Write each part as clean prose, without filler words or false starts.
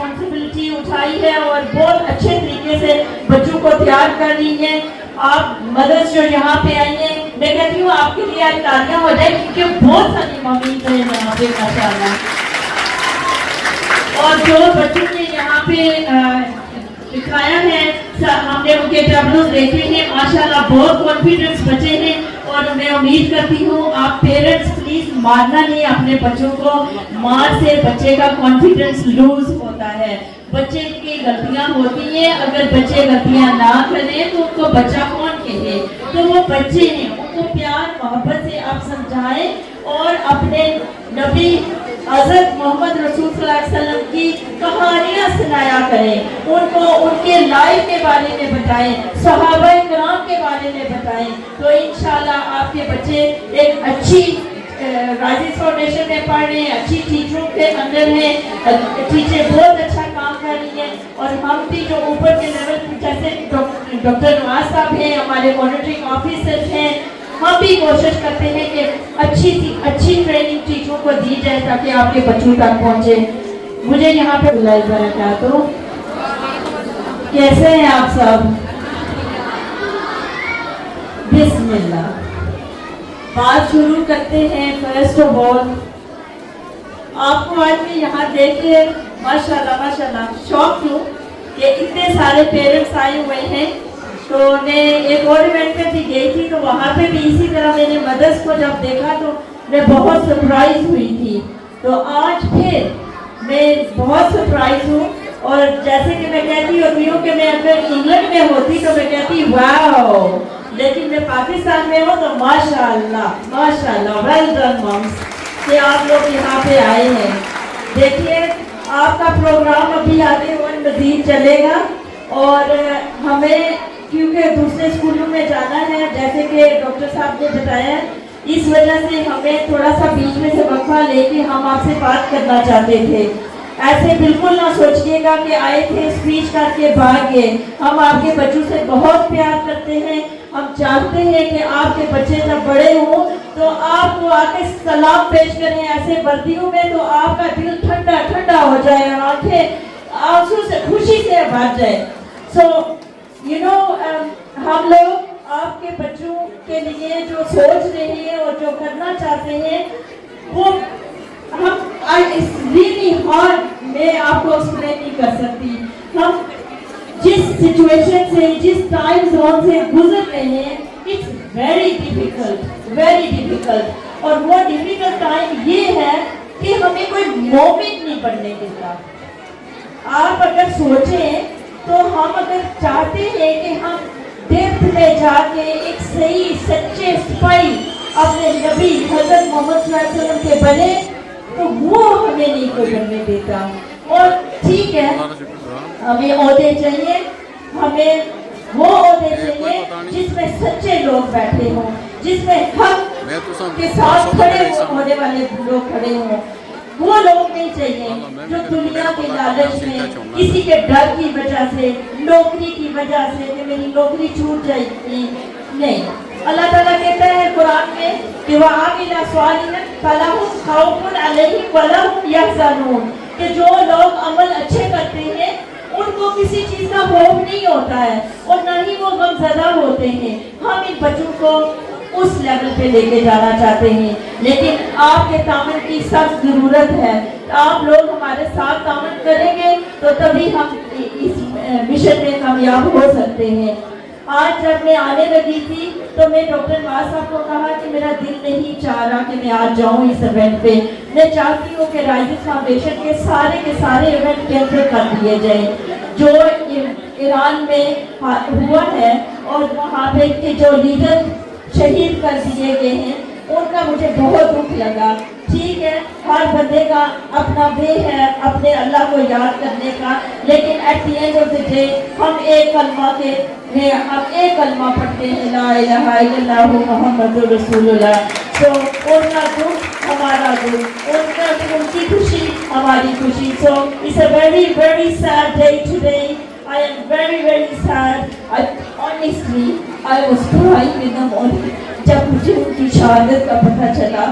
Responsibility उठाई है और बहुत अच्छे तरीके से बच्चों को तैयार कर रही हैं। आप मदर्स जो यहाँ पे आई हैं, मैं कहती हूँ आपके लिए आज तालियां हो जाए, क्योंकि बहुत सारी मम्मी हैं यहाँ पे माशाल्लाह। और जो बच्चों ने यहाँ पे दिखाया है, हमने उनके टैबलोस देखे हैं, माशाल्लाह बहुत कॉन्फिडेंस बच्चे हैं। और मैं उम्मीद करती हूँ आप पेरेंट्स प्लीज मारना नहीं अपने बच्चों को, मार से बच्चे का कॉन्फिडेंस लूज होता है, बच्चे की गलतियां होती हैं। अगर बच्चे गलतियां ना करें तो उनको बच्चा कौन कहे, तो वो बच्चे हैं, उनको प्यार मोहब्बत से आप समझाएं और अपने नबी हज़रत मोहम्मद रसूल सल्लल्लाहु अलैहि वसल्लम की कहानियाँ सुनाया करें, उनको उनके लाइफ के बारे में बताएं, सहाबाए किराम के बारे में बताएं, तो इंशाल्लाह आपके बच्चे एक अच्छी राइजिंग फाउंडेशन में पढ़ रहे हैं, अच्छी टीचरों के अंदर हैं, टीचर बहुत अच्छा काम कर रही हैं। और हम भी जो ऊपर के लेवल पे जैसे डॉक्टर नवाज साहब हैं, हमारे मॉनिटरिंग ऑफिसर्स हैं, हम भी कोशिश करते हैं कि अच्छी ट्रेनिंग टीचरों को दी जाए ताकि आपके बच्चों तक पहुंचे। मुझे यहाँ पे बुलाया जाए तो कैसे हैं आप सब? बिस्मिल्लाह, बात शुरू करते हैं। फर्स्ट ऑफ ऑल आपको आज मैं यहाँ देख के माशाल्लाह माशाल्लाह शौक हूँ कि इतने सारे पेरेंट्स आए हुए हैं। तो मैं एक और इवेंट पे भी गई थी, तो वहाँ पे भी इसी तरह मैंने मदर्स को जब देखा तो मैं बहुत सरप्राइज हुई थी। तो आज फिर मैं बहुत सरप्राइज हूँ। और जैसे कि मैं कहती होती हूँ कि मैं अगर इंग्लैंड में होती तो मैं कहती वाओ, लेकिन मैं पाकिस्तान में हूँ तो माशाल्लाह माशाल्लाह, वेल डन मम्स कि आप लोग यहाँ पे आए हैं। देखिए आपका प्रोग्राम अभी आगे और मज़ीद चलेगा और हमें क्योंकि दूसरे स्कूलों में जाना है, जैसे कि डॉक्टर साहब ने बताया, इस वजह से हमें थोड़ा सा बीच में से वक्फा लेके हम आपसे बात करना चाहते थे। ऐसे बिल्कुल ना सोचिएगा कि आए थे स्पीच करके भाग गए। हम आपके बच्चों से बहुत प्यार करते हैं, हम चाहते हैं कि आपके बच्चे जब बड़े हों तो आपको आके सलाम पेश करें ऐसे वर्दियों में, तो आपका दिल ठंडा ठंडा हो जाए और आंखें आंसू से खुशी से भर जाए। सो यू नो हम लोग आपके बच्चों के लिए जो सोच रहे हैं और जो करना चाहते हैं वो हम इस रियली हार्ड में आपको एक्सप्लेन नहीं कर सकती। हम जिस सिचुएशन से, जिस टाइम जोन से गुजर रहे हैं, इट्स वेरी डिफिकल्ट। और वो डिफिकल्ट टाइम ये है कि हमें कोई मोमेंट नहीं पढ़ने देता। आप अगर सोचें तो हम अगर चाहते हैं कि हम डेप्थ में जाके एक सही सच्चे सिपाही अपने नबी हज़रत मोहम्मद सल्लल्लाहु अलैहि वसल्लम के बने, तो वो हमें नहीं कोई बनने देता। और ठीक है, हमें ओहदे चाहिए, हमें वो ओहदे चाहिए जिसमें सच्चे लोग बैठे हों, जिसमें हक के साथ खड़े होने वाले लोग खड़े हों। वो लोग नहीं चाहिए जो दुनिया के लालच में, किसी के डर की वजह से, नौकरी की वजह से कि मेरी नौकरी छूट जाएगी, नहीं। अल्लाह ताला कहता है कुरान में कि वआमिला स्वालिहन फलहुम खौफुन अलैहिम वला हुम यहज़नून, कि जो लोग अमल अच्छे करते हैं उनको किसी चीज का खौफ नहीं होता है और न ही वो गमज़दा होते हैं। हम इन बच्चों को उस लेवल पे लेके जाना चाहते हैं, लेकिन आपके तामन की सख्त जरूरत है। आप लोग हमारे साथ तामन करेंगे तो तभी हम इस मिशन में कामयाब हो सकते हैं। आज जब मैं आने लगी थी तो मैं डॉक्टर नवाज साहब को कहा कि मेरा दिल नहीं चाह रहा कि मैं आज जाऊं इस इवेंट पे। मैं चाहती हूँ कि राइजिंग फाउंडेशन के सारे इवेंट कैंसिल कर दिए जाएं जो ईरान में हुआ है और वहाँ पे के जो लीडर शहीद कर दिए गए हैं उनका मुझे बहुत दुख लगा। ठीक है, हर बंदे का अपना वे है अपने अल्लाह को याद करने का, लेकिन at the end of the day हम एक कलमा पढ़ते हैं, ला इलाहा इल्लल्लाह मुहम्मदुर रसूलुल्लाह। तो उनका दुख हमारा दुख, उनकी खुशी हमारी खुशी। So it's a very very sad day today. I am very very sad. Honestly I was crying in the morning जब मुझे उनकी शहादत का पता चला।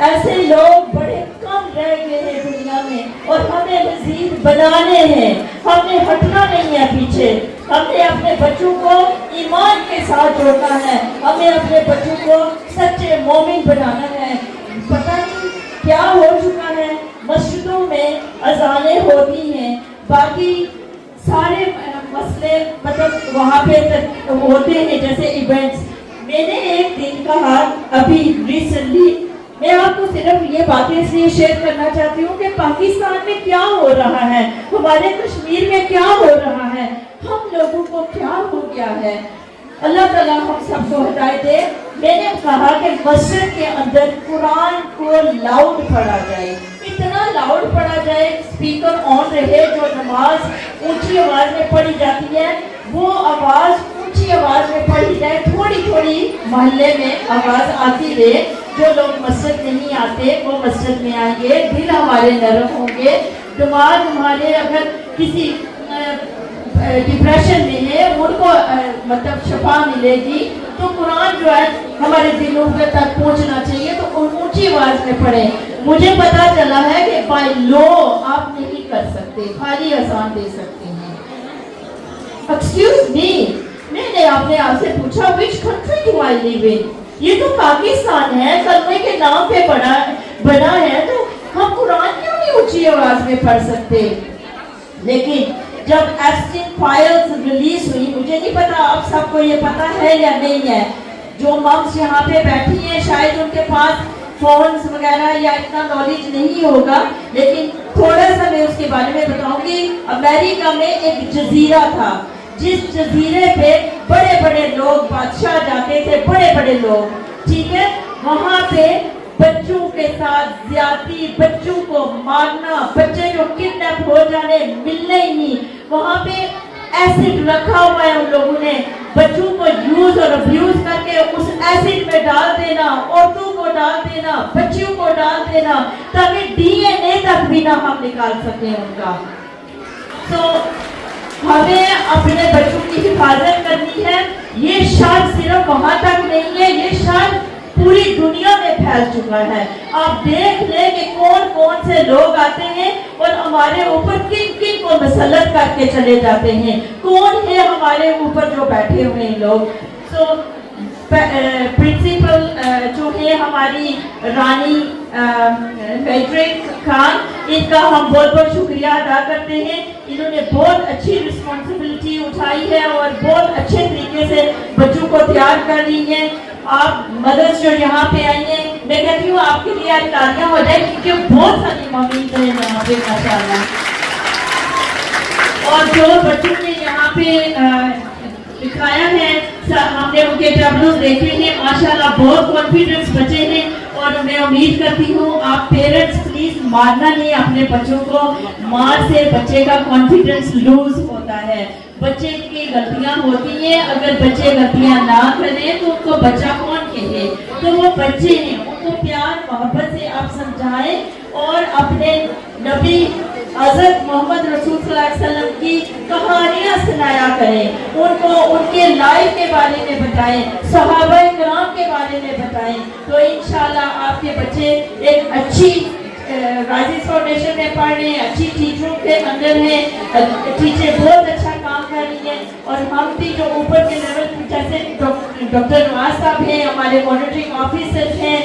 ऐसे लोग बड़े कम रह गए हैं दुनिया کام ہے اور ہمیں مزید بنانے ہیں. ہم نے ہٹنا نہیں ہے پیچھے. ہم نے اپنے بچوں کو ایمان کے ساتھ جوڑنا ہے. ہمیں اپنے بچوں کو سچے مومن بنانا ہے. پتہ نہیں کیا ہو چکا ہے, مسجدوں میں اذانیں ہوتی ہیں, باقی سارے مسئلے مطلب وہاں پہ ہوتے ہیں جیسے ایونٹس. میں نے ایک دن کہا ابھی ریسنٹلی, میں آپ کو صرف یہ باتیں اس لیے شیئر کرنا چاہتی ہوں کہ پاکستان میں کیا ہو رہا ہے, ہمارے کشمیر میں کیا ہو رہا ہے, ہم لوگوں کو کیا ہو گیا ہے. اللہ تعالیٰ ہم سب کو ہدایت دے. میں نے کہا کہ مسجد کے اندر قرآن کو لاؤڈ پڑھا جائے, اتنا لاؤڈ پڑھا جائے, اسپیکر آن رہے, جو نماز اونچی آواز میں پڑھی جاتی ہے وہ آواز اونچی آواز میں پڑھی جائے, تھوڑی تھوڑی محلے میں آواز آتی رہے. جو لوگ مسجد نہیں آتے وہ مسجد میں آئیں گے, دل ہمارے نرم ہوں گے, دماغ ہمارے اگر کسی ڈپریشن میں ہے ان کو مطلب شفا ملے گی. تو قرآن جو ہے ہمارے دلوں کے تک پہنچنا چاہیے, تو اونچی آواز میں پڑھیں. مجھے پتا چلا ہے کہ بائی لو آپ نہیں کر سکتے, خالی اذان دے سکتے ہیں. ایکسکیوز می, میں نے اپنے آپ سے پوچھا which country do I live in? یہ تو پاکستان ہے, کلمے کے نام پہ بنا ہے, تو ہم قرآن کیوں نہیں اونچی آواز میں پڑھ سکتے. لیکن جب ایپسٹین فائلز ریلیز ہوئی, مجھے نہیں پتا آپ سب کو یہ پتا ہے یا نہیں ہے, جو ممس یہاں پہ بیٹھی ہیں شاید ان کے پاس فونز وغیرہ یا اتنا نالج نہیں ہوگا, لیکن تھوڑا سا میں اس کے بارے میں بتاؤں گی. امریکہ میں ایک جزیرہ تھا, جس جزیرے پہ بڑے بڑے لوگ بادشاہ جاتے تھے, بڑے بڑے لوگ, ٹھیک ہے. وہاں پہ بچوں کے ساتھ زیادتی, بچوں کو مارنا, بچے جو کڈنیپ ہو جانے, ملنے ہی نہیں. وہاں پہ ایسڈ رکھا ہوا ہے ان لوگوں نے, بچوں کو یوز اور ابیوز کر کے اس ایسڈ میں ڈال دینا, عورتوں کو ڈال دینا, بچیوں کو ڈال دینا, تاکہ ڈی این اے تک بھی نہ ہم نکال سکیں ان کا. تو ہمیں اپنے بچوں کی حفاظت کرنی ہے. یہ شر صرف وہاں تک نہیں ہے, یہ شر پوری دنیا میں پھیل چکا ہے. آپ دیکھ لیں کہ کون کون سے لوگ آتے ہیں اور ہمارے اوپر کن کن کو مسلط کر کے چلے جاتے ہیں. کون ہے ہمارے اوپر جو بیٹھے ہوئے ہیں لوگ. سو پرنسپل جو ہے ہماری رانی فیڈریک خان, ان کا ہم بہت بہت شکریہ ادا کرتے ہیں. انہوں نے بہت اچھی رسپانسبلٹی اٹھائی ہے اور بہت اچھے طریقے سے بچوں کو تیار کر رہی ہیں. آپ مدرس جو یہاں پہ آئی ہیں, میں کہتی ہوں آپ کے لیے آج تالیاں ہو جائیں, کیونکہ بہت ساری مامید ہیں یہاں پہ ماشاءاللہ. اور جو بچوں نے یہاں پہ دکھایا ہے, ہم نے ان کے ٹیبلوز دیکھے ہیں, ماشاءاللہ بہت کانفیڈنس بچے ہیں. اور میں امید کرتی ہوں آپ پیرنٹس پلیز مارنا نہیں اپنے بچوں کو. مار سے بچے کا کانفیڈنس لوز ہوتا ہے, بچے کی غلطیاں ہوتی ہیں. اگر بچے غلطیاں نہ کریں تو ان کو بچہ کون کہے, تو وہ بچے ہیں, ان کو پیار محبت سے آپ سمجھائیں اور اپنے نبی حضرت محمد رسول صلی اللہ علیہ وسلم کی کہانیاں سنایا کریں, ان کو ان کے لائف کے بارے میں بتائیں, صحابہ کرام کے بارے میں بتائیں. تو انشاءاللہ آپ کے بچے ایک اچھی رائزنگ فاؤنڈیشن میں پڑھ رہے ہیں, اچھی ٹیچروں کے اندر ہیں, ٹیچر بہت اچھا کام کر رہی ہیں. اور ہم بھی جو اوپر کے لیول جیسے ڈاکٹر نواز صاحب ہیں, ہمارے مانیٹرنگ آفیسر ہیں,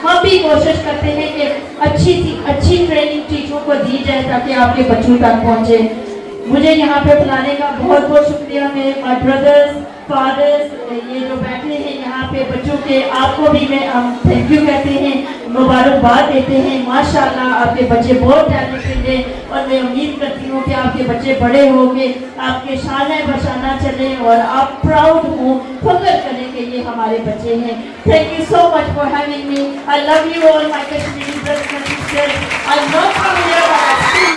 ہم بھی کوشش کرتے ہیں کہ اچھی ٹریننگ ٹیچروں کو دی جائے تاکہ آپ کے بچوں تک پہنچے. مجھے یہاں پہ بلانے کا بہت بہت شکریہ. میں مائی بردرز, فادرز, یہ جو بیٹھے ہیں یہاں پہ بچوں کے, آپ کو بھی میں تھینک یو کہتے ہیں, مبارکباد دیتے ہیں. ماشاءاللہ آپ کے بچے بہت ٹیلنٹڈ ہیں اور میں امید کرتی ہوں کہ آپ کے بچے بڑے ہو کے آپ کے شانہ بشانہ چلیں اور آپ پراؤڈ ہوں, فخر کریں کہ یہ ہمارے بچے ہیں. Thank you so much for having me. I love you all my Kashmiri brothers and sisters. I'm not from here.